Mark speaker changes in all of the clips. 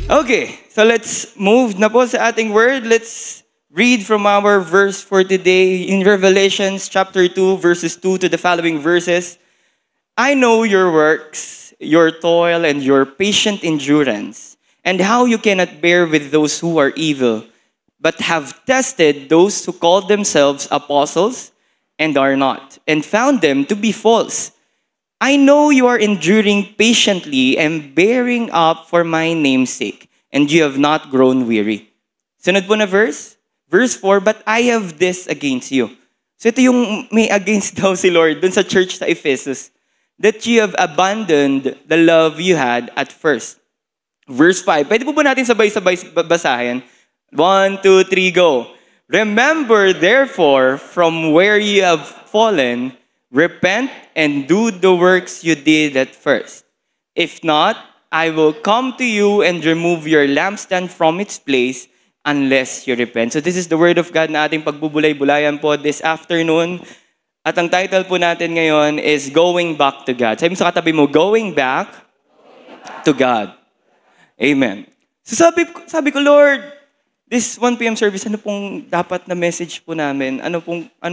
Speaker 1: Okay, so let's move na po sa ating word. Let's read from our verse for today in Revelations chapter 2, verses 2 to the following verses. I know your works, your toil, and your patient endurance, and how you cannot bear with those who are evil, but have tested those who call themselves apostles and are not, and found them to be false. I know you are enduring patiently and bearing up for my name's sake, and you have not grown weary. Sunod po na verse. Verse 4, but I have this against you. So ito yung may against daw si Lord dun sa church sa Ephesus, that you have abandoned the love you had at first. Verse 5, pwede po ba natin sabay-sabay basahin? 1, 2, 3, go. Remember, therefore, from where you have fallen, repent and do the works you did at first. If not, I will come to you and remove your lampstand from its place unless you repent. So this is the word of God na ating pagbubulay-bulayan po this afternoon. At ang title po natin ngayon is Going Back to God. Sabi mo sa katabi mo, Going Back to God. Amen. So sabi ko, Lord, this 1 p.m. service, ano pong dapat na message po namin? Ano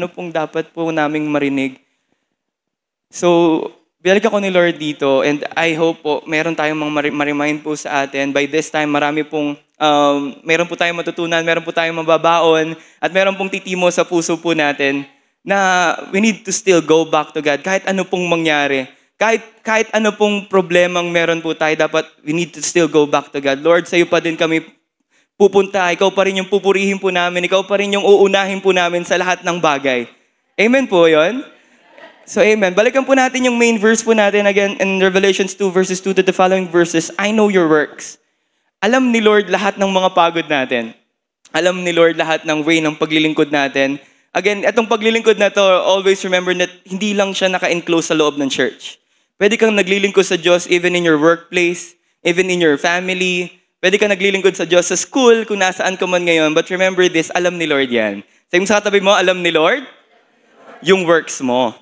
Speaker 1: pong dapat po naming marinig? So, binalik ako ni Lord dito and I hope po meron tayong mga ma-remind po sa atin. By this time, meron po tayong matutunan, meron po tayong mababaon, at meron pong titimo sa puso po natin na we need to still go back to God. Kahit ano pong mangyari, kahit ano pong problemang meron po tayo, dapat we need to still go back to God. Lord, sa iyo pa din kami pupunta. Ikaw pa rin yung pupurihin po namin. Ikaw pa rin yung uunahin po namin sa lahat ng bagay. Amen po yun? So amen. Balikan po natin yung main verse po natin again in Revelations 2 verses 2 to the following verses. I know your works. Alam ni Lord lahat ng mga pagod natin. Alam ni Lord lahat ng way ng paglilingkod natin. Again, itong paglilingkod na to, always remember that hindi lang siya naka-enclose sa loob ng church. Pwede kang naglilingkod sa Diyos even in your workplace, even in your family. Pwede kang naglilingkod sa Diyos sa school, kung nasaan ka man ngayon. But remember this, alam ni Lord yan. Sabi mo sa katabi mo, alam ni Lord yung works mo.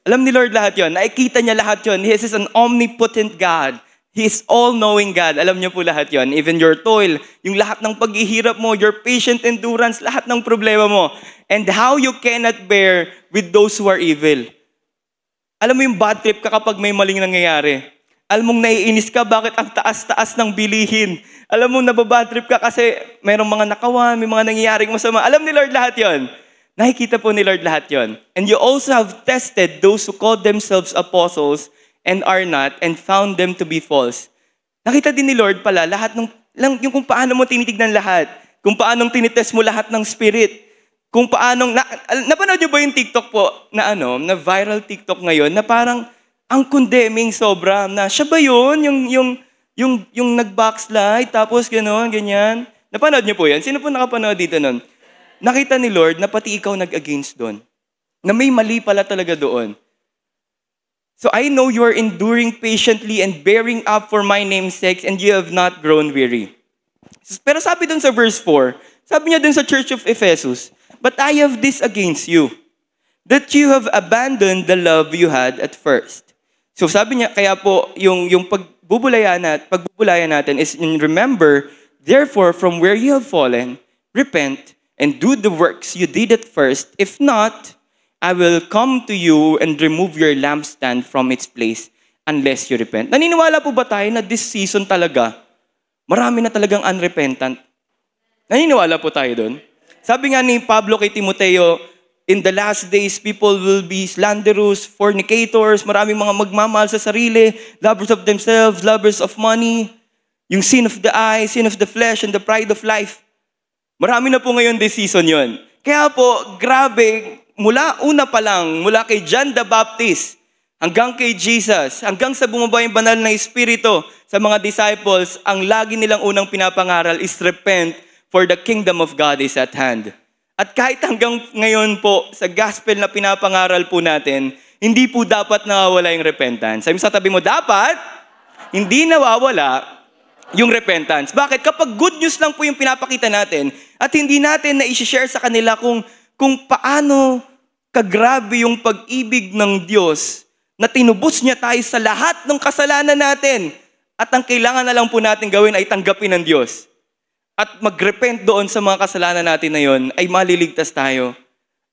Speaker 1: Alam ni Lord lahat yon. Nakikita niya lahat yon. He is an omnipotent God. He is all-knowing God. Alam niyo po lahat yon. Even your toil, yung lahat ng paghihirap mo, your patient endurance, lahat ng problema mo. And how you cannot bear with those who are evil. Alam mo yung bad trip ka kapag may maling nangyayari. Alam mong naiinis ka, bakit ang taas-taas ng bilihin. Alam mong nababad trip ka kasi mayroong mga nakawan, may mga nangyayaring masama. Alam ni Lord lahat yon. Nakikita po ni Lord lahat yon. And you also have tested those who call themselves apostles and are not, and found them to be false. Nakita din ni Lord pala lahat yung kung paano mo tinitignan lahat, kung paano tinitest mo lahat ng spirit, kung paano, napanood niyo ba yung TikTok po na na viral TikTok ngayon, na parang ang condemning sobra, na siya ba yun, yung nag-backslide, tapos gano'n, ganyan. Napanood niyo po yan? Sino po nakapanood dito nun? Nakita ni Lord na pati ikaw nag-against doon. Na may mali pala talaga doon. So I know you are enduring patiently and bearing up for my name's sake, and you have not grown weary. Pero sabi doon sa verse 4, sabi niya doon sa Church of Ephesus, but I have this against you, that you have abandoned the love you had at first. So sabi niya, kaya po, yung pagbubulayan natin is, remember, therefore, from where you have fallen, repent, and do the works you did at first. If not, I will come to you and remove your lampstand from its place unless you repent. Naniniwala po ba tayo na this season talaga, marami na talagang unrepentant? Naniniwala po tayo doon? Sabi nga ni Pablo kay Timoteo, in the last days, people will be slanderous, fornicators, maraming mga magmamahal sa sarili, lovers of themselves, lovers of money, yung sin of the eye, sin of the flesh, and the pride of life. Marami na po ngayon this season yon. Kaya po, grabe, mula una pa lang, mula kay John the Baptist, hanggang kay Jesus, hanggang sa bumaba yung banal na Espiritu sa mga disciples, ang lagi nilang unang pinapangaral is repent, for the kingdom of God is at hand. At kahit hanggang ngayon po, sa gospel na pinapangaral po natin, hindi po dapat nawawala yung repentance. Sabi mo sa tabi mo, dapat hindi nawawala yung repentance. Bakit? Kapag good news lang po yung pinapakita natin at hindi natin na i-share sa kanila kung paano kagrabe yung pag-ibig ng Diyos na tinubos niya tayo sa lahat ng kasalanan natin. At ang kailangan na lang po natin gawin ay tanggapin ng Diyos. At mag-repent doon sa mga kasalanan natin na yon, ay maliligtas tayo.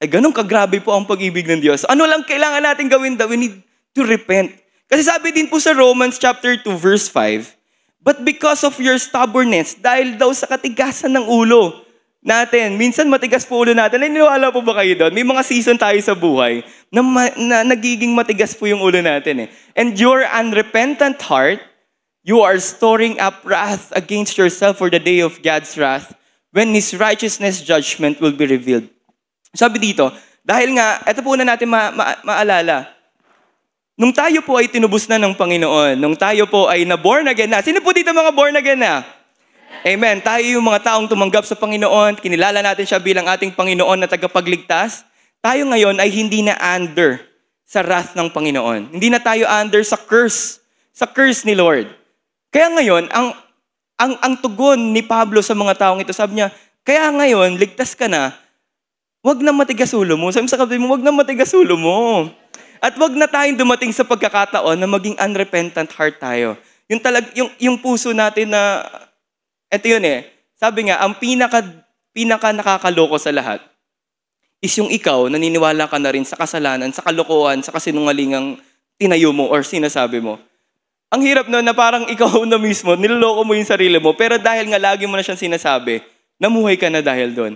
Speaker 1: Ay ganun kagrabe po ang pag-ibig ng Diyos. Ano lang kailangan natin gawin? We need to repent. Kasi sabi din po sa Romans chapter 2 verse 5, but because of your stubbornness, dahil daw sa katigasan ng ulo natin, minsan matigas po ulo natin. Naniniwala po ba kayo doon? May mga season tayo sa buhay na nagiging matigas po yung ulo natin. And your unrepentant heart, you are storing up wrath against yourself for the day of God's wrath, when His righteousness judgment will be revealed. Sabi dito, dahil nga, ito po na natin maalala, nung tayo po ay tinubos na ng Panginoon, nung tayo po ay na-born again na, sino po dito mga born again na? Amen. Tayo yung mga taong tumanggap sa Panginoon, kinilala natin siya bilang ating Panginoon na tagapagligtas, tayo ngayon ay hindi na under sa wrath ng Panginoon. Hindi na tayo under sa curse ni Lord. Kaya ngayon, ang tugon ni Pablo sa mga taong ito, sabi niya, kaya ngayon, ligtas ka na, wag na matigas ulo mo. Sabi sa kapatid mo, wag na matigas ulo mo. At wag na tayong dumating sa pagkakataon na maging unrepentant heart tayo. Yung puso natin na, eto yun sabi nga, ang pinaka nakakaloko sa lahat is yung ikaw, naniniwala ka na rin sa kasalanan, sa kalokohan, sa kasinungalingang tinayo mo or sinasabi mo. Ang hirap na parang ikaw na mismo, niloloko mo yung sarili mo, pero dahil nga lagi mo na siyang sinasabi, namuhay ka na dahil doon.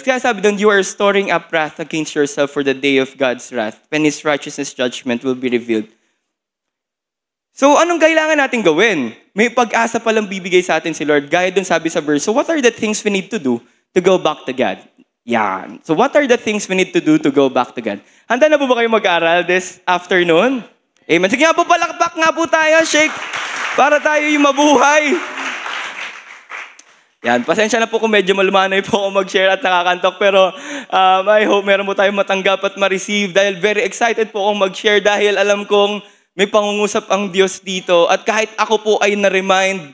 Speaker 1: Kaya sabi doon, you are storing up wrath against yourself for the day of God's wrath, when His righteousness judgment will be revealed. So, anong kailangan natin gawin? May pag-asa palang bibigay sa atin si Lord. Gaya doon sabi sa verse, so what are the things we need to do to go back to God? Yan. So, what are the things we need to do to go back to God? Handa na po ba kayo mag-aral this afternoon? Amen. Sige nga po, palakpak nga po tayo, shake, para tayo yung mabuhay. Yan, pasensya na po kung medyo malumanay po ako mag-share at nakakantok, pero I hope meron mo tayong matanggap at ma-receive dahil very excited po akong mag-share dahil alam kong may pangungusap ang Diyos dito at kahit ako po ay na-remind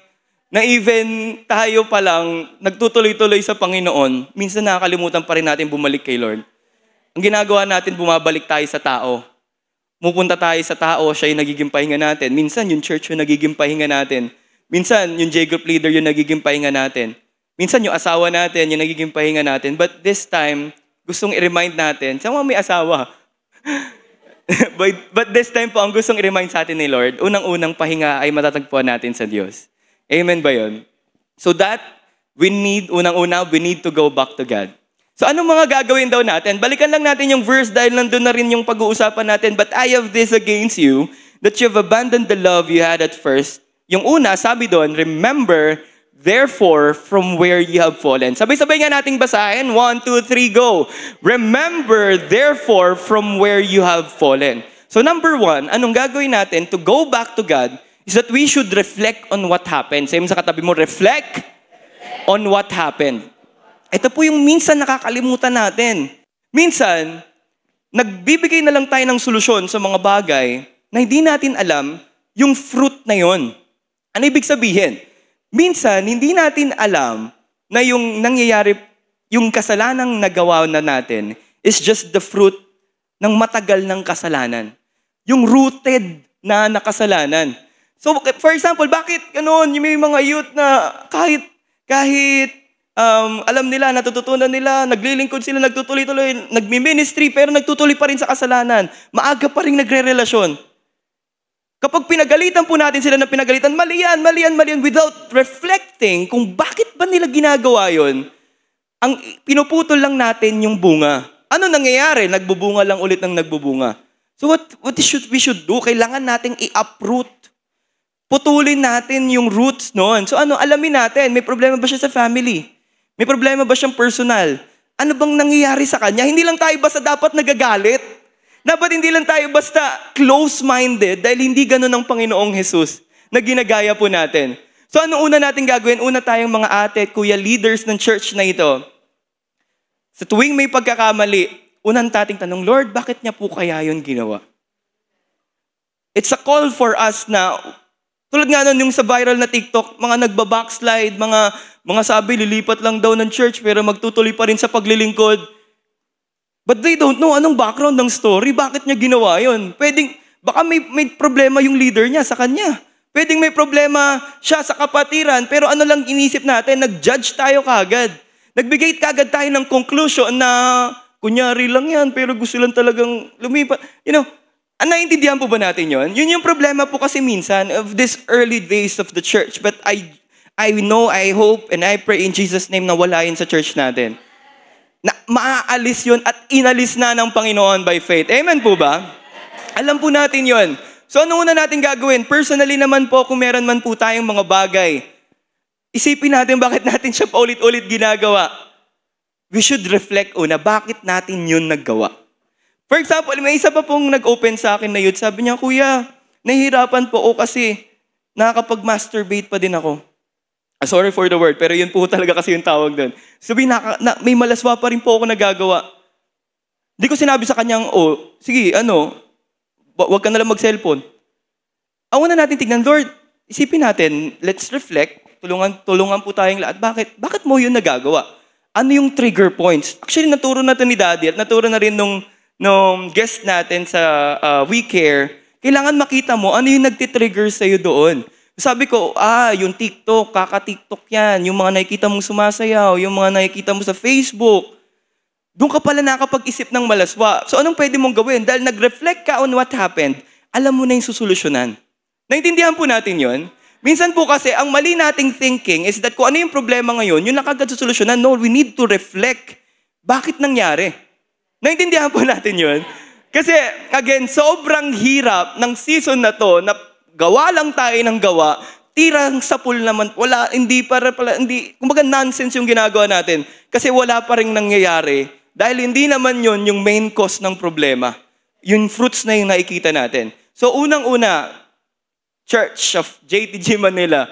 Speaker 1: na even tayo pa lang nagtutuloy-tuloy sa Panginoon, minsan nakakalimutan pa rin natin bumalik kay Lord. Ang ginagawa natin, bumabalik tayo sa tao. Mupunta tayo sa tao, siya yung nagiging pahinga natin. Minsan yung church yung nagiging pahinga natin. Minsan, yung J-group leader yung nagiging pahinga natin. Minsan, yung asawa natin yung nagiging pahinga natin. But this time, gustong i-remind natin, saan may asawa? but this time po, ang gustong i-remind sa atin ni Lord, unang-unang pahinga ay matatagpuan natin sa Diyos. Amen ba yun? So that, we need to go back to God. So anong mga gagawin daw natin? Balikan lang natin yung verse dahil nandun na rin yung pag-uusapan natin. But I have this against you, that you've abandoned the love you had at first. Yung una, sabi doon, remember, therefore, from where you have fallen. Sabay-sabay nga nating basahin. 1, 2, 3, go. Remember, therefore, from where you have fallen. So number 1, anong gagawin natin to go back to God is that we should reflect on what happened. Sabi mo sa katabi mo, reflect on what happened. Ito po yung minsan nakakalimutan natin. Minsan, nagbibigay na lang tayo ng solusyon sa mga bagay na hindi natin alam yung fruit na yon. Ano ibig sabihin? Minsan, hindi natin alam na yung nangyayari, yung kasalanang nagawa na natin is just the fruit ng matagal ng kasalanan. Yung rooted na nakasalanan. So, for example, bakit ganoon? Yung may mga youth na kahit alam nila, natututunan nila, naglilingkod sila, nagtutuloy-tuloy, nagmi-ministry, pero nagtutuloy pa rin sa kasalanan. Maaga pa rin nagre-relasyon. Kapag pinagalitan po natin sila ng pinagalitan, mali yan, without reflecting kung bakit ba nila ginagawa yon, ang pinuputol lang natin yung bunga. Ano nangyayari? Nagbubunga lang ulit ng nagbubunga. So what we should do? Kailangan nating i-uproot. Putulin natin yung roots noon. So alamin natin, may problema ba siya sa family? May problema ba siyang personal? Ano bang nangyayari sa kanya? Hindi lang tayo basta dapat nagagalit. Dapat hindi lang tayo basta close-minded dahil hindi ganun ang Panginoong Jesus na ginagaya po natin. So ano una natin gagawin? Una tayong mga ate at kuya leaders ng church na ito. Sa tuwing may pagkakamali, unang tating tanong, Lord, bakit niya po kaya yun ginawa? It's a call for us na, tulad nga nun yung sa viral na TikTok, mga nagbabackslide, mga sabi, lilipat lang daw ng church pero magtutuloy pa rin sa paglilingkod. But they don't know anong background ng story. Bakit niya ginawa yun? Baka may problema yung leader niya sa kanya. Pwedeng may problema siya sa kapatiran, pero ano lang inisip natin, nag-judge tayo kagad. Nagbigay kagad tayo ng conclusion na, kunyari lang yan, pero gusto lang talagang lumipat. Naiintindihan po ba natin yon? Yun yung problema po kasi minsan of this early days of the church. But I know, I hope, and I pray in Jesus' name na wala yun sa church natin. Na maaalis yun at inalis na ng Panginoon by faith. Amen po ba? Alam po natin yon. So ano una natin gagawin? Personally naman po, kung meron man po tayong mga bagay, isipin natin bakit natin siya paulit-ulit ginagawa. We should reflect una, bakit natin yun naggawa? For example, may isa pa pong nag-open sa akin na youth. Sabi niya, Kuya, nahihirapan po ako kasi nakakapag-masturbate pa din ako. Sorry for the word, pero yun po talaga kasi yung tawag doon. Sabi, may malaswa pa rin po ako nagagawa. Hindi ko sinabi sa kanyang, sige, wag ka na lang mag-cellphone. Ang una natin tignan, Lord, isipin natin, let's reflect, tulungan po tayong lahat. Bakit mo yun nagagawa? Ano yung trigger points? Actually, naturo na ito ni Daddy at naturo na rin nung guest natin sa We Care, kailangan makita mo ano yung nagtitrigger sa'yo doon. Sabi ko, yung TikTok, kaka-TikTok yan, yung mga nakikita mong sumasayaw, yung mga nakikita mo sa Facebook, doon ka pala nakapag-isip ng malaswa. So anong pwede mong gawin? Dahil nag-reflect ka on what happened, alam mo na yung susolusyonan. Naintindihan po natin yon. Minsan po kasi, ang mali nating thinking is that kung ano yung problema ngayon, yun lang kagad susolusyonan. No, we need to reflect. Bakit nangyari? Naintindihan po natin yun? Kasi, again, sobrang hirap ng season na to, na gawa lang tayo ng gawa, tirang sa pool naman, kumbaga nonsense yung ginagawa natin. Kasi wala pa rin nangyayari, dahil hindi naman yun yung main cause ng problema. Yung fruits na yung nakikita natin. So, unang-una, Church of JTG Manila,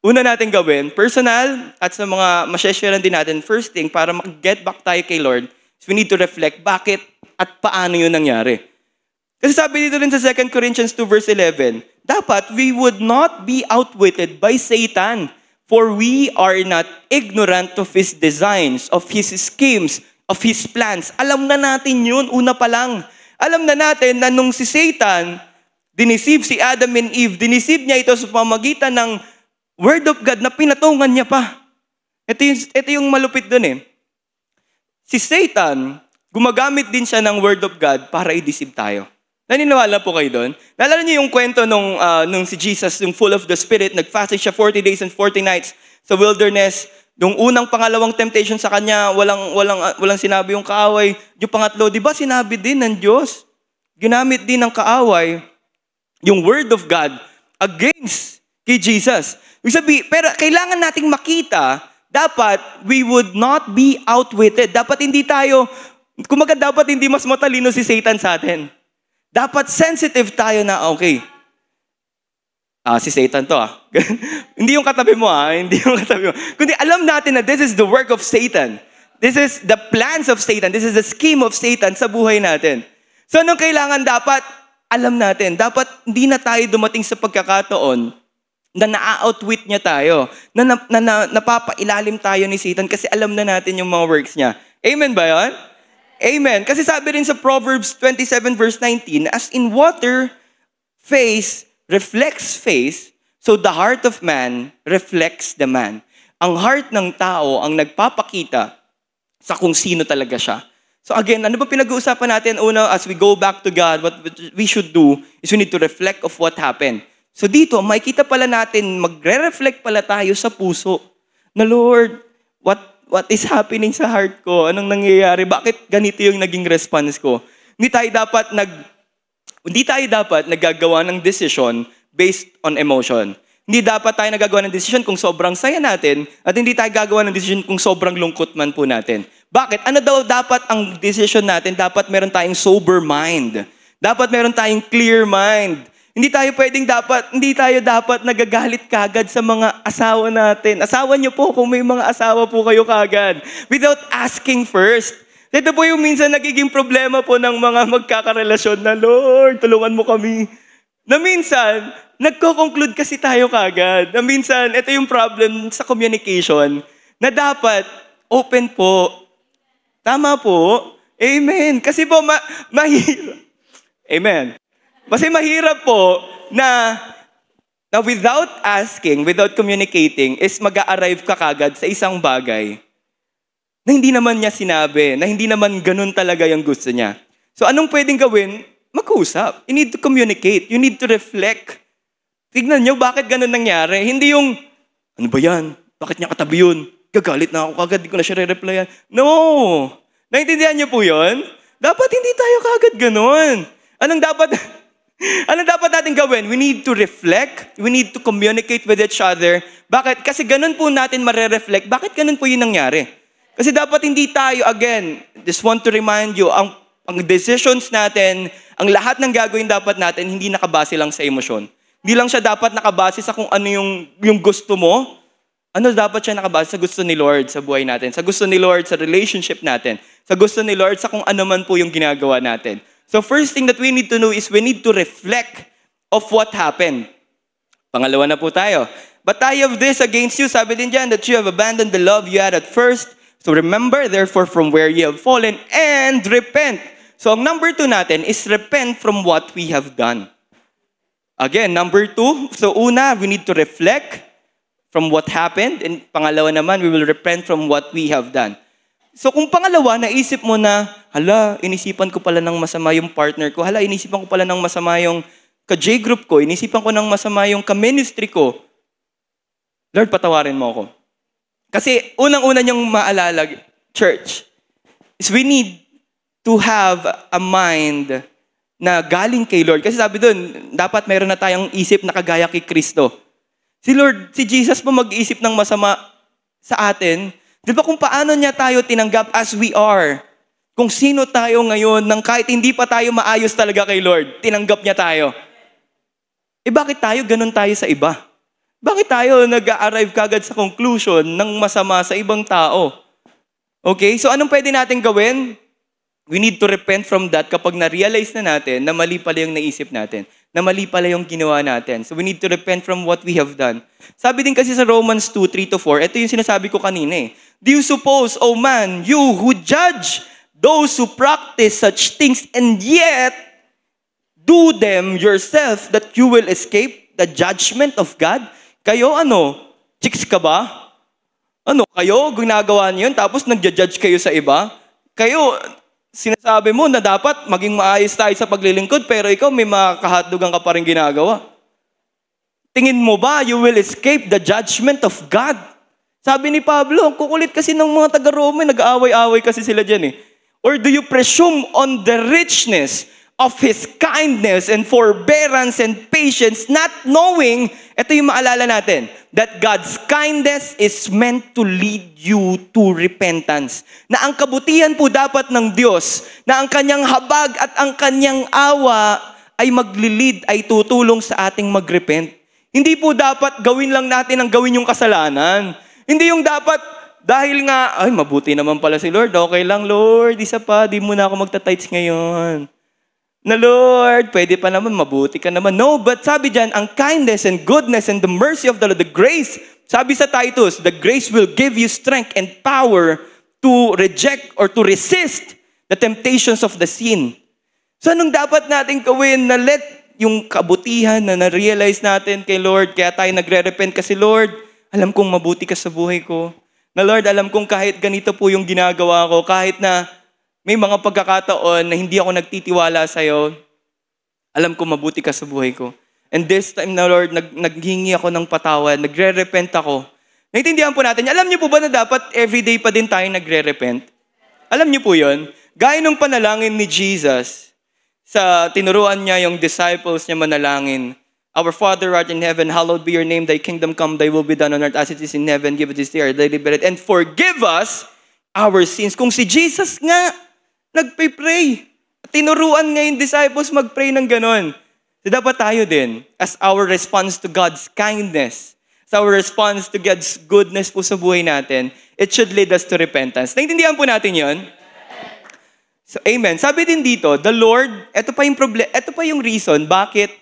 Speaker 1: una natin gawin, personal, at sa mga masyasyaran din natin, first thing, para mag-get back tayo kay Lord, we need to reflect bakit at paano yun nangyari. Kasi sabi dito rin sa 2 Corinthians 2 verse 11, dapat we would not be outwitted by Satan, for we are not ignorant of his designs, of his schemes, of his plans. Alam na natin yun, una pa lang. Alam na natin na nung si Satan, diniceive si Adam and Eve, diniceive niya ito sa pamamagitan ng Word of God na pinatungan niya pa. Ito yung malupit dun eh. Si Satan, gumagamit din siya ng Word of God para i-deceive tayo. Naniniwala po kayo doon? Naalala niyo yung kwento nung si Jesus, yung full of the Spirit, nag-fasting siya 40 days and 40 nights sa wilderness. Yung unang pangalawang temptation sa kanya, walang sinabi yung kaaway. Yung pangatlo, di ba sinabi din ng Diyos? Ginamit din ng kaaway yung Word of God against kay Jesus. Pero kailangan nating makita, dapat we would not be outwitted. Dapat hindi mas matalino si Satan sa atin. Dapat sensitive tayo na, okay, si Satan to Hindi yung katabi mo hindi yung katabi mo. Kundi alam natin na this is the work of Satan. This is the plans of Satan. This is the scheme of Satan sa buhay natin. So anong kailangan dapat? Alam natin, dapat hindi na tayo dumating sa pagkakataon na na-outwit niya tayo, na napapailalim tayo ni Satan kasi alam na natin yung mga works niya. Amen ba yun? Amen. Kasi sabi rin sa Proverbs 27 verse 19, as in water, face reflects face, so the heart of man reflects the man. Ang heart ng tao ang nagpapakita sa kung sino talaga siya. So again, ano ba pinag-uusapan natin? Una, as we go back to God, what we should do is we need to reflect of what happened. So dito, makikita pala natin, magre-reflect pala tayo sa puso na Lord, what is happening sa heart ko? Anong nangyayari? Bakit ganito yung naging response ko? Hindi tayo dapat naggagawa ng decision based on emotion. Hindi dapat tayo nagagawa ng decision kung sobrang saya natin at hindi tayo gagawa ng decision kung sobrang lungkot man po natin. Bakit? Ano daw dapat ang decision natin? Dapat meron tayong sober mind. Dapat meron tayong clear mind. Hindi tayo dapat nagagalit kagad sa mga asawa natin. Asawa niyo po kung may mga asawa po kayo kagad. Without asking first. Ito po yung minsan nagiging problema po ng mga magkakarelasyon na, Lord, tulungan mo kami. Na minsan, nagko-conclude kasi tayo kagad. Na minsan, ito yung problem sa communication. Na dapat, open po. Tama po. Amen. Kasi po, mahirap. Amen. Kasi mahirap po na without asking, without communicating, is mag-a-arrive ka kagad sa isang bagay na hindi naman niya sinabi, na hindi naman ganun talaga yung gusto niya. So anong pwedeng gawin? Mag-usap. You need to communicate. You need to reflect. Tignan niyo, bakit ganun nangyari? Hindi yung, ano ba yan? Bakit niya katabi yun? Gagalit na ako kagad, di ko na siya re-replyan. No! Naintindihan niyo po yun? Dapat hindi tayo kagad ganun. Anong dapat natin gawin? We need to reflect. We need to communicate with each other. Bakit? Kasi ganun po natin marereflect. Bakit ganun po yun nangyari? Kasi dapat hindi tayo, again, just want to remind you, ang decisions natin, ang lahat ng gagawin dapat natin, hindi nakabase lang sa emosyon. Hindi lang siya dapat nakabase sa kung ano yung gusto mo. Ano dapat siya nakabase sa gusto ni Lord sa buhay natin, sa gusto ni Lord sa relationship natin, sa gusto ni Lord sa kung ano man po yung ginagawa natin. So first thing that we need to know is we need to reflect of what happened. Pangalawa na po tayo. But I have this against you, sabi din dyan, that you have abandoned the love you had at first. So remember, therefore, from where you have fallen and repent. So ang number 2 natin is repent from what we have done. Again, number 2. So una, we need to reflect from what happened. And pangalawa naman, we will repent from what we have done. So kung pangalawa, naisip mo na, hala, inisipan ko pala ng masama yung partner ko. Hala, inisipan ko pala ng masama yung ka-J-group ko. Inisipan ko ng masama yung ka-ministry ko. Lord, patawarin mo ako. Kasi unang-una niyang maalala, church, is we need to have a mind na galing kay Lord. Kasi sabi doon, dapat meron na tayong isip na kagaya kay Kristo. Si Jesus pa mag-iisip ng masama sa atin. Di ba kung paano niya tayo tinanggap as we are? Kung sino tayo ngayon, nang kahit hindi pa tayo maayos talaga kay Lord, tinanggap niya tayo. Bakit tayo ganun tayo sa iba? Bakit tayo nag-arrive kagad sa conclusion ng masama sa ibang tao? Okay, so anong pwede natin gawin? We need to repent from that kapag na-realize na natin na mali pala yung naisip natin, na mali pala yung ginawa natin. So we need to repent from what we have done. Sabi din kasi sa Romans 2:3-4, ito yung sinasabi ko kanina eh. Do you suppose, O man, you who judge those who practice such things and yet do them yourself, that you will escape the judgment of God? Kayo chicks ka ba? Kayo ginagawa niyo yun tapos nagja-judge kayo sa iba? Kayo, sinasabi mo na dapat maging maayos tayo sa paglilingkod pero ikaw may makahotdogan ka pa rin ginagawa. Tingin mo ba you will escape the judgment of God? Sabi ni Pablo, ang kukulit kasi ng mga taga-Roma, nag-aaway-aaway kasi sila dyan eh. Or do you presume on the richness of His kindness and forbearance and patience, not knowing, ito yung maalala natin, that God's kindness is meant to lead you to repentance. Na ang kabutihan po dapat ng Diyos, na ang kanyang habag at ang kanyang awa ay maglilid, ay tutulong sa ating magrepent. Hindi po dapat gawin lang natin ang gawin yung kasalanan. Hindi yung dapat, dahil nga, ay mabuti naman pala si Lord, okay lang Lord, isa pa, di mo na ako magta-tithes ngayon. Na Lord, pwede pa naman, mabuti ka naman. No, but sabi dyan, ang kindness and goodness and the mercy of the Lord, the grace, sabi sa Titus, the grace will give you strength and power to reject or to resist the temptations of the sin. So anong dapat natin gawin na let yung kabutihan na na-realize natin kay Lord, kaya tayo nagre-repent kasi Lord, alam kong mabuti ka sa buhay ko. Na Lord, alam kong kahit ganito po yung ginagawa ko, kahit na may mga pagkakataon na hindi ako nagtitiwala sa'yo, alam ko mabuti ka sa buhay ko. And this time na Lord, naghingi ako ng patawad, nagre-repent ako. Naintindihan po natin, alam niyo po ba na dapat everyday pa din tayo nagre-repent? Alam niyo po yun? Gaya nung panalangin ni Jesus, sa tinuruan niya yung disciples niya manalangin, Our Father art in heaven, hallowed be your name, thy kingdom come, thy will be done on earth as it is in heaven, give us this day our daily bread, and forgive us our sins. Kung si Jesus nga, nagpe-pray. Tinuruan nga yung disciples mag-pray ng ganon. So dapat tayo din, as our response to God's kindness, as our response to God's goodness po sa buhay natin, it should lead us to repentance. Naintindihan po natin yon? So, amen. Sabi din dito, the Lord, ito pa yung reason, bakit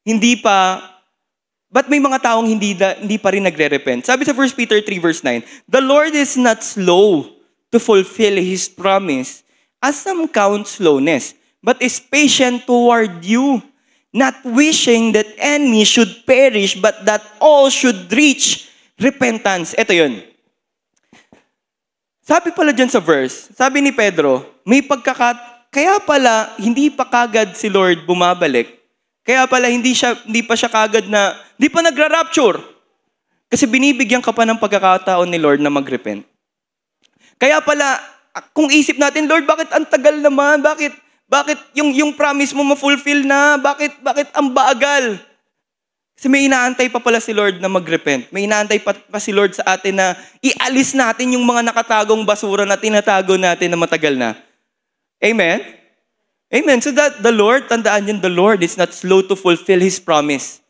Speaker 1: may mga taong hindi pa rin nagre-repent. Sabi sa 1 Peter 3 verse 9, the Lord is not slow to fulfill His promise, as some count slowness, but is patient toward you, not wishing that any should perish, but that all should reach repentance. Ito yun. Sabi pala dyan sa verse, sabi ni Pedro, kaya pala hindi pa kagad si Lord bumabalik. Kaya pala hindi pa siya kagad hindi pa nagra-rapture. Kasi binibigyan ka pa ng pagkakataon ni Lord na mag-repent. Kaya pala, kung isip natin, Lord, bakit ang tagal naman? Bakit yung promise mo ma-fulfill na? Bakit ang bagal? Kasi may inaantay pa pala si Lord na mag-repent. May inaantay pa si Lord sa atin na ialis natin yung mga nakatagong basura na tinatago natin na matagal na. Amen? Amen. So that the Lord, tandaan yun, the Lord is not slow to fulfill His promise.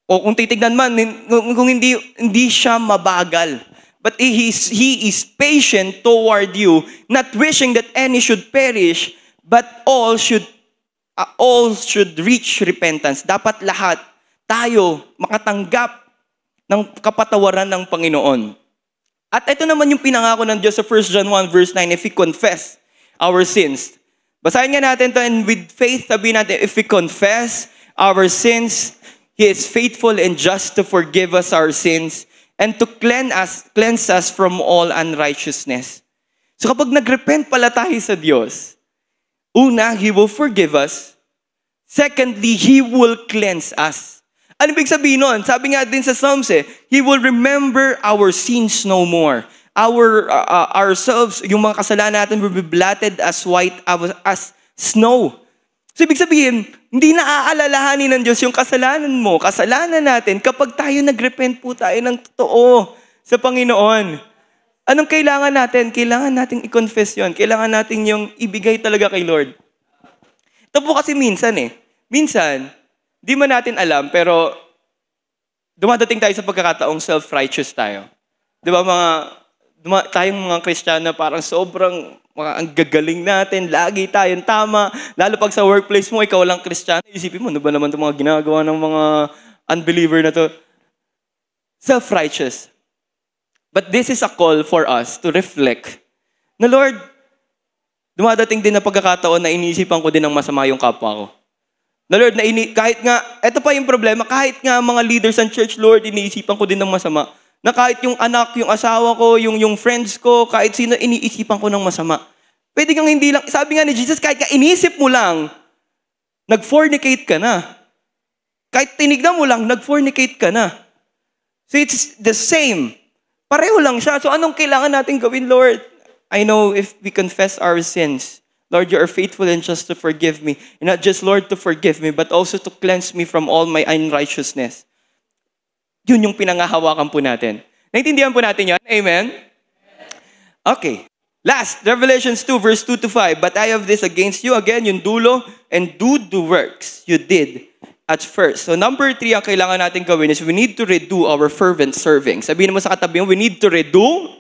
Speaker 1: O kung titignan man, kung hindi siya mabagal. But He is patient toward you, not wishing that any should perish, but all should reach repentance. Dapat lahat tayo makatanggap ng kapatawaran ng Panginoon. At ito naman yung pinangako ng Diyos sa 1 John 1 verse 9, if we confess our sins. Basahin nga natin ito, and with faith, sabihin natin, if we confess our sins, He is faithful and just to forgive us our sins and to cleanse us from all unrighteousness. So kapag nag-repent pala tayo sa Diyos, una, He will forgive us. Secondly, He will cleanse us. Ano ibig sabihin nun? Sabi nga din sa Psalms, He will remember our sins no more. Ourselves, yung mga kasalanan natin will be blotted as white as snow. So ibig sabihin, hindi na aalalahanin ng Diyos yung kasalanan mo, kasalanan natin, kapag tayo nag-repent po tayo ng totoo sa Panginoon. Anong kailangan natin? Kailangan nating i-confess yun. Kailangan natin yung ibigay talaga kay Lord. Ito po kasi minsan di man natin alam, pero dumadating tayo sa pagkakataong self-righteous tayo. Di ba tayong mga Kristiyano parang sobrang ang gagaling natin, lagi tayong tama. Lalo pag sa workplace mo, ikaw lang Kristiyano, isipin mo, ano ba naman itong mga ginagawa ng mga unbeliever na to? Self-righteous. But this is a call for us to reflect na, Lord, dumadating din na pagkakataon na iniisipan ko din ng masama yung kapwa ko. Na Lord, kahit nga, eto pa yung problema, kahit nga mga leaders ng church, Lord, iniisipan ko din ng masama. Na kahit yung anak, yung asawa ko, yung friends ko, kahit sino, iniisipan ko ng masama. Pwede kang hindi lang, sabi nga ni Jesus, kahit ka inisip mo lang, nag-fornicate ka na. Kahit tinignan mo lang, nag-fornicate ka na. So it's the same. Pareho lang siya. So anong kailangan natin gawin, Lord? I know if we confess our sins, Lord, you are faithful and just to forgive me. And not just, Lord, to forgive me, but also to cleanse me from all my unrighteousness. Yun yung pinangahawakan po natin. Naintindihan po natin yan? Amen? Okay. Last, Revelations 2, verse 2 to 5. But I have this against you, again, yung dulo, and do the works you did at first. So number 3, ang kailangan natin gawin is we need to redo our fervent serving. Sabihin mo sa katabi mo, we need to redo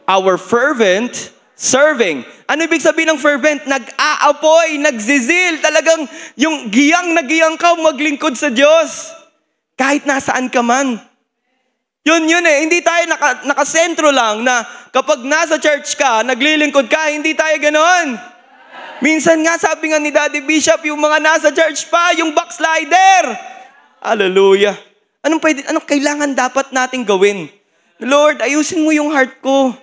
Speaker 1: our fervent serving. Ano ibig sabihin ng fervent? Nag-aapoy, nagzizil, talagang yung giyang na giyang ka maglingkod sa Diyos. Kahit nasaan ka man. Yun eh. Hindi tayo nakasentro lang na kapag nasa church ka, naglilingkod ka, hindi tayo ganoon. Minsan nga, sabi nga ni Daddy Bishop, yung mga nasa church pa, yung backslider. Hallelujah. Anong kailangan dapat nating gawin? Lord, ayusin mo yung heart ko.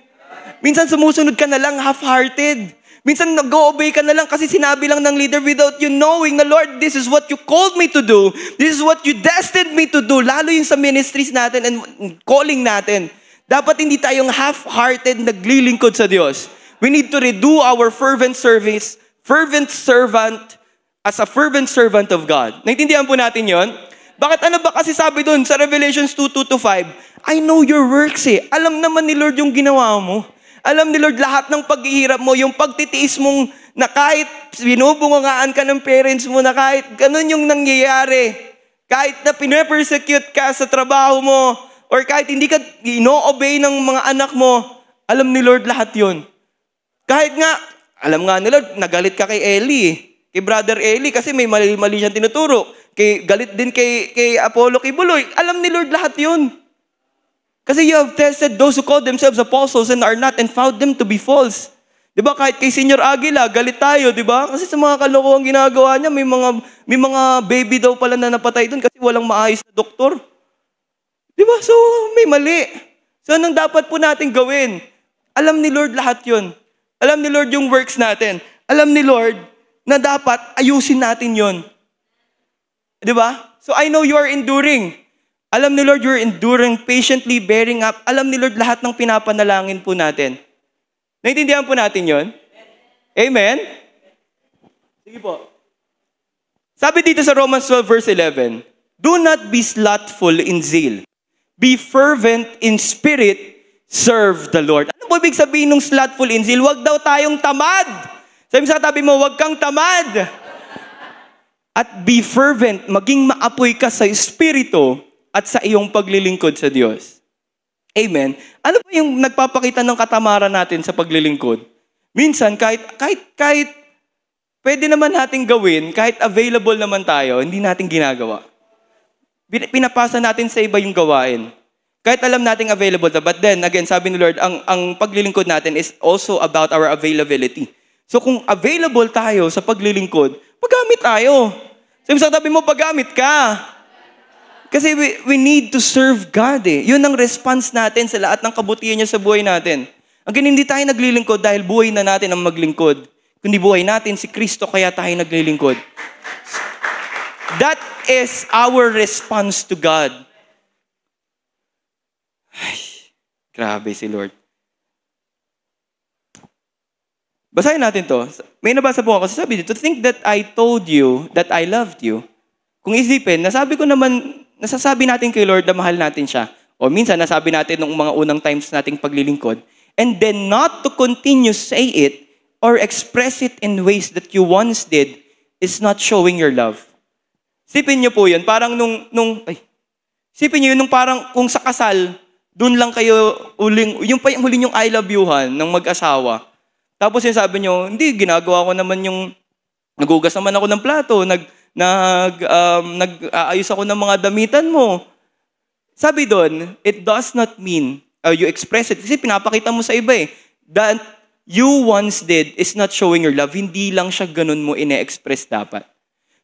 Speaker 1: Minsan sumusunod ka na lang half-hearted. Minsan nag-obey ka na lang kasi sinabi lang ng leader without you knowing na, Lord, this is what you called me to do. This is what you destined me to do. Lalo yung sa ministries natin and calling natin. Dapat hindi tayong half-hearted naglilingkod sa Diyos. We need to redo our fervent service, fervent servant, as a fervent servant of God. Naintindihan po natin yon? Bakit ano ba kasi sabi doon sa Revelations 2:2-5, I know your works eh. Alam naman ni Lord yung ginawa mo. Alam ni Lord lahat ng paghihirap mo, yung pagtitiis mong na kahit binubungangaan ka ng parents mo, na kahit ganun yung nangyayari, kahit na pinapersecute ka sa trabaho mo, or kahit hindi ka ino-obey ng mga anak mo, alam ni Lord lahat yun. Kahit nga, alam nga ni Lord, nagalit ka kay Eli, kay Brother Eli, kasi may mali-mali siyang tinuturo. Galit din kay Apollo, kay Buloy. Alam ni Lord lahat yun. Kasi you have tested those who call themselves apostles and are not and found them to be false. Di ba kahit kay Senior Aguila, galit tayo, di ba? Kasi sa mga kalokohan ginagawa niya, may mga baby daw pala na napatay doon kasi walang maayos na doktor. Di ba? So, may mali. So, anong dapat po natin gawin? Alam ni Lord lahat yun. Alam ni Lord yung works natin. Alam ni Lord na dapat ayusin natin yun. Di ba? So, I know you are enduring. Alam ni Lord, you're enduring, patiently bearing up. Alam ni Lord lahat ng pinapanalangin po natin. Naintindihan po natin yon? Amen? Sige po. Sabi dito sa Romans 12 verse 11, do not be slothful in zeal. Be fervent in spirit, serve the Lord. Ano po ibig sabihin ng slothful in zeal? Huwag daw tayong tamad. Sabi sa katabi mo, huwag kang tamad. At be fervent, maging maapoy ka sa espiritu at sa iyong paglilingkod sa Diyos. Amen. Ano ba yung nagpapakita ng katamaran natin sa paglilingkod? Minsan, kahit pwede naman natin gawin, kahit available naman tayo, hindi natin ginagawa. Pinapasa natin sa iba yung gawain. Kahit alam nating available na. But then, again, sabi ni Lord, ang paglilingkod natin is also about our availability. So kung available tayo sa paglilingkod, paggamit tayo. Sabi sa tabi mo, paggamit ka. Kasi we need to serve God eh. Yun ang response natin sa lahat ng kabutihan niya sa buhay natin. Ang hindi tayo naglilingkod dahil buhay na natin ang maglingkod. Kundi buhay natin si Kristo kaya tayo naglilingkod. That is our response to God. Ay, grabe si Lord. Basahin natin to. May nabasa po ako. Sabi dito, to think that I told you that I loved you. Kung isipin, nasasabi natin kay Lord na mahal natin siya. O minsan, nasabi natin nung mga unang times nating paglilingkod. And then not to continue say it or express it in ways that you once did is not showing your love. Sipin niyo po yun. Parang sipin niyo yun nung parang kung sa kasal, doon lang kayo yung huling yung I love you-han ng mag-asawa. Tapos yung sabi niyo, hindi, ginagawa ko naman yung, nagugas naman ako ng plato, nag-aayos ako ng mga damitan mo. Sabi doon, it does not mean, you express it, kasi pinapakita mo sa iba eh, that you once did is not showing your love. Hindi lang siya ganun mo ine-express dapat.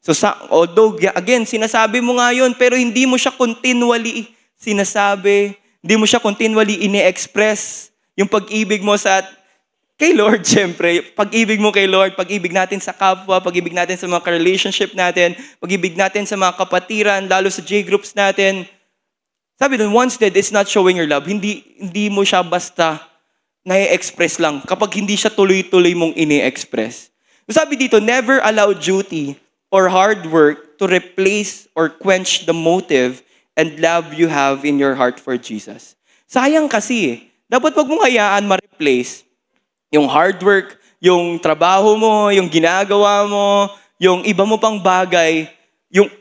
Speaker 1: So, although, again, sinasabi mo nga yun, pero hindi mo siya continually sinasabi, hindi mo siya continually ine-express yung pag-ibig mo kay Lord, syempre. Pag-ibig mo kay Lord, pag-ibig natin sa kapwa, pag-ibig natin sa mga relationship natin, pag-ibig natin sa mga kapatiran, lalo sa J-groups natin. Sabi doon, once dead is not showing your love. Hindi mo siya basta na-express lang kapag hindi siya tuloy-tuloy mong ini-express. Sabi dito, never allow duty or hard work to replace or quench the motive and love you have in your heart for Jesus. Sayang kasi, dapat wag mong hayaan ma-replace yung hard work, yung trabaho mo, yung ginagawa mo, yung iba mo pang bagay.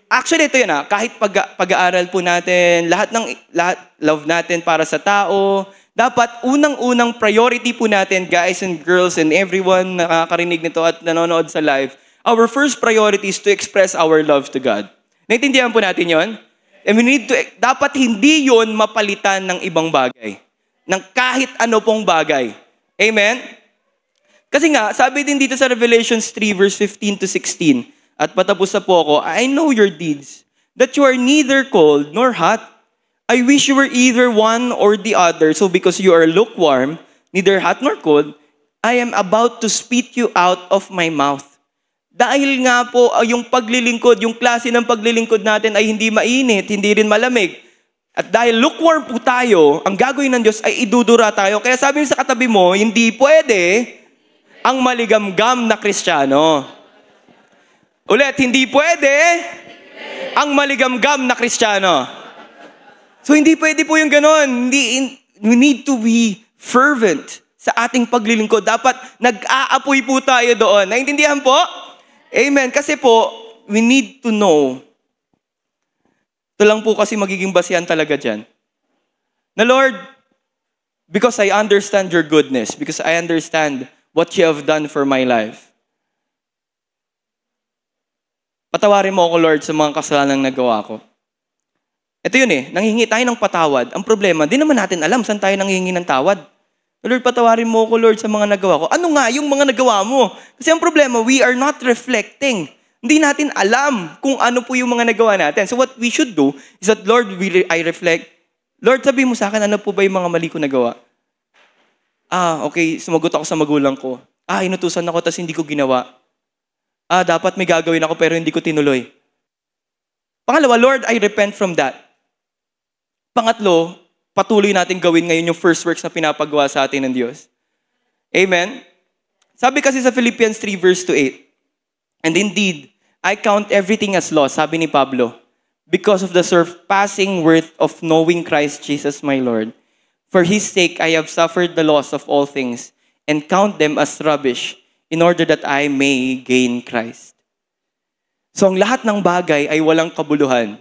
Speaker 1: Actually, ito yun kahit pag-aaral po natin, lahat love natin para sa tao, dapat unang-unang priority po natin, guys and girls and everyone nakakarinig nito at nanonood sa live, our first priority is to express our love to God. Naintindihan po natin yon? And dapat hindi yon mapalitan ng ibang bagay. Ng kahit ano pong bagay. Amen? Kasi nga, sabi din dito sa Revelations 3 verse 15 to 16, at patapos na po ako, I know your deeds, that you are neither cold nor hot. I wish you were either one or the other. So because you are lukewarm, neither hot nor cold, I am about to spit you out of my mouth. Dahil nga po, yung paglilingkod, yung klase ng paglilingkod natin ay hindi mainit, hindi rin malamig. At dahil lukewarm po tayo, ang gagawin ng Diyos ay idudura tayo. Kaya sabi sa katabi mo, hindi pwede ang maligamgam na Kristiyano. Ulit, hindi pwede ang maligamgam na Kristiyano. So hindi pwede po yung ganon. We need to be fervent sa ating paglilingkod. Dapat nag-aapoy po tayo doon. Naintindihan po? Amen. Kasi po, we need to know. Ito lang po kasi magiging basihan talaga dyan. Na Lord, because I understand your goodness, because I understand what you have done for my life. Patawarin mo ako, Lord, sa mga kasalanang nagawa ko. Ito yun nanghingi tayo ng patawad. Ang problema, di naman natin alam saan tayo nanghingi ng tawad. Lord, patawarin mo ko, Lord, sa mga nagawa ko. Ano nga yung mga nagawa mo? Kasi ang problema, we are not reflecting. Hindi natin alam kung ano po yung mga nagawa natin. So what we should do is that, Lord, I reflect. Lord, sabi mo sa akin, ano po ba yung mga mali ko nagawa? Okay, sumagot ako sa magulang ko. Inutusan ako tapos hindi ko ginawa. Dapat may gagawin ako pero hindi ko tinuloy. Pangalawa, Lord, I repent from that. Pangatlo, patuloy natin gawin ngayon yung first works na pinapagawa sa atin ng Diyos. Amen? Sabi kasi sa Philippians 3 verse 8, and indeed, I count everything as loss, sabi ni Pablo, because of the surpassing worth of knowing Christ Jesus my Lord. For His sake, I have suffered the loss of all things and count them as rubbish in order that I may gain Christ. So ang lahat ng bagay ay walang kabuluhan.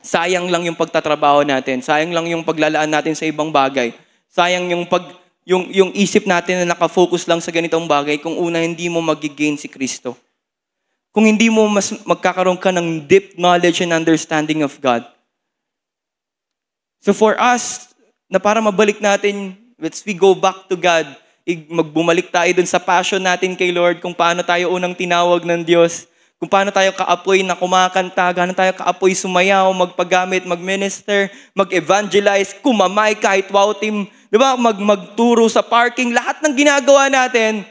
Speaker 1: Sayang lang yung pagtatrabaho natin. Sayang lang yung paglalaan natin sa ibang bagay. Sayang yung isip natin na nakafocus lang sa ganitong bagay kung una hindi mo magigain si Kristo. Kung hindi mo mas magkakaroon ka ng deep knowledge and understanding of God. So for us, na para mabalik natin, let's we go back to God, magbumalik tayo dun sa passion natin kay Lord, kung paano tayo unang tinawag ng Diyos, kung paano tayo kaapoy na kumakanta, gaano tayo kaapoy sumayaw, magpagamit, mag-minister, mag-evangelize, kumamay kahit wow team, di ba? Magturo sa parking, lahat ng ginagawa natin,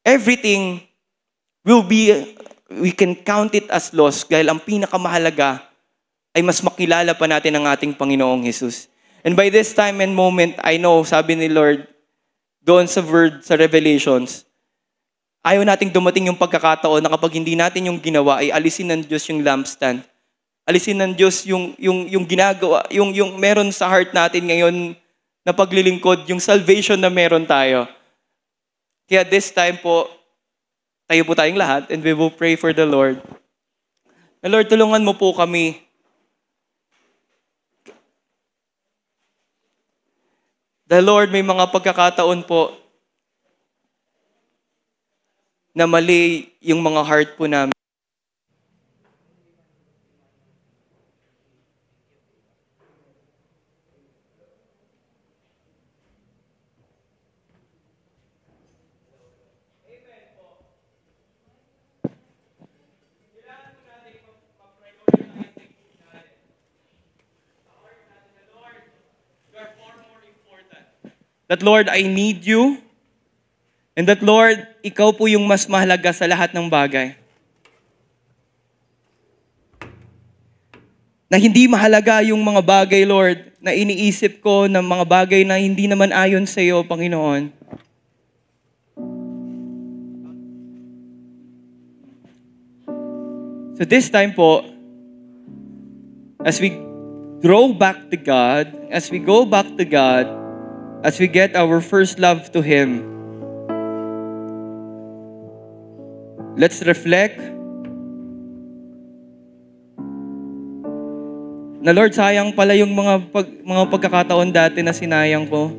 Speaker 1: everything we can count it as loss dahil ang pinakamahalaga ay mas makilala pa natin ang ating Panginoong Jesus. And by this time and moment, I know, sabi ni Lord, doon sa word, sa Revelations, ayaw nating dumating yung pagkakataon na kapag hindi natin yung ginawa, ay alisin ng Diyos yung lampstand. Alisin ng Diyos yung ginagawa, yung meron sa heart natin ngayon na paglilingkod, yung salvation na meron tayo. Kaya this time po, tayo po tayong lahat and we will pray for the Lord. Na Lord, tulungan mo po kami. The Lord, may mga pagkakataon po na mali yung mga heart po namin. That Lord, I need you. And that Lord, ikaw po yung mas mahalaga sa lahat ng bagay. Na hindi mahalaga yung mga bagay, Lord, na iniisip ko ng mga bagay na hindi naman ayon sa iyo, Panginoon. So this time po, as we grow back to God, as we go back to God, as we get our first love to Him, let's reflect na Lord, sayang pala yung mga pagkakataon dati na sinayang ko.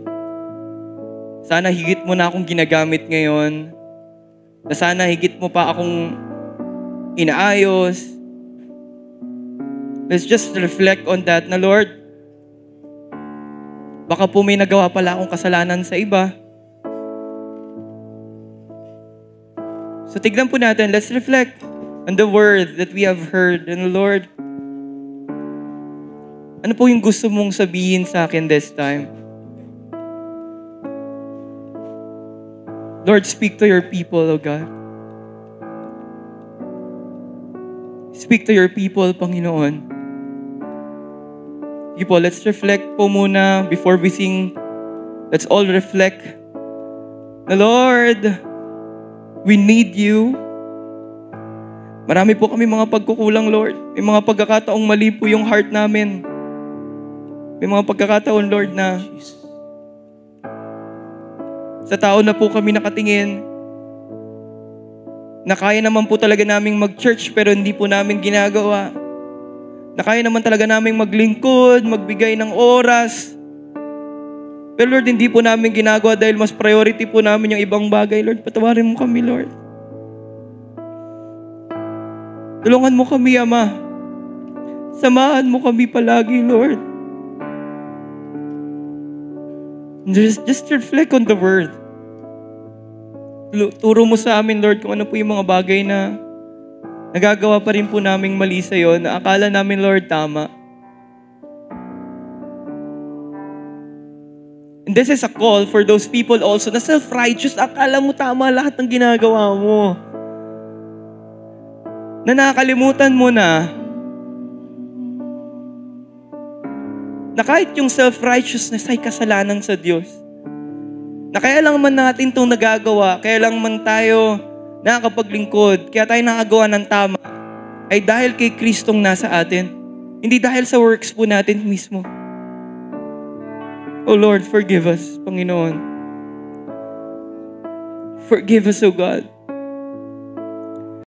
Speaker 1: Sana higit mo na akong ginagamit ngayon. Na sana higit mo pa akong inaayos. Let's just reflect on that na Lord, baka po may nagawa pala akong kasalanan sa iba. So tignan po natin, let's reflect on the word that we have heard. And Lord, ano po yung gusto mong sabihin sa akin this time? Lord, speak to your people, O God. Speak to your people, Panginoon. Sige po, let's reflect po muna before we sing. Let's all reflect. The Lord, we need you. Marami po kami mga pagkukulang, Lord. May mga pagkakataong mali po yung heart namin. May mga pagkakataon, Lord, na sa tao na po kami nakatingin, na kaya naman po talaga naming mag-church pero hindi po namin ginagawa. Na kaya naman talaga naming maglingkod, magbigay ng oras. Pero Lord, hindi po namin ginagawa dahil mas priority po namin yung ibang bagay. Lord, patawarin mo kami, Lord. Tulungan mo kami, Ama. Samahan mo kami palagi, Lord. Just reflect on the word. Turo mo sa amin, Lord, kung ano po yung mga bagay na nagagawa pa rin po naming mali sa'yo, na akala namin, Lord, tama. And this is a call for those people also na self-righteous, akala mo tama lahat ng ginagawa mo. Na nakakalimutan mo na kahit yung self-righteousness ay kasalanan sa Diyos. Na kaya lang man natin itong nagagawa, kaya lang man tayo nakakapaglingkod, kaya tayo nakagawa ng tama, ay dahil kay Kristong nasa atin. Hindi dahil sa works po natin mismo. Oh Lord, forgive us, Panginoon. Forgive us, O God.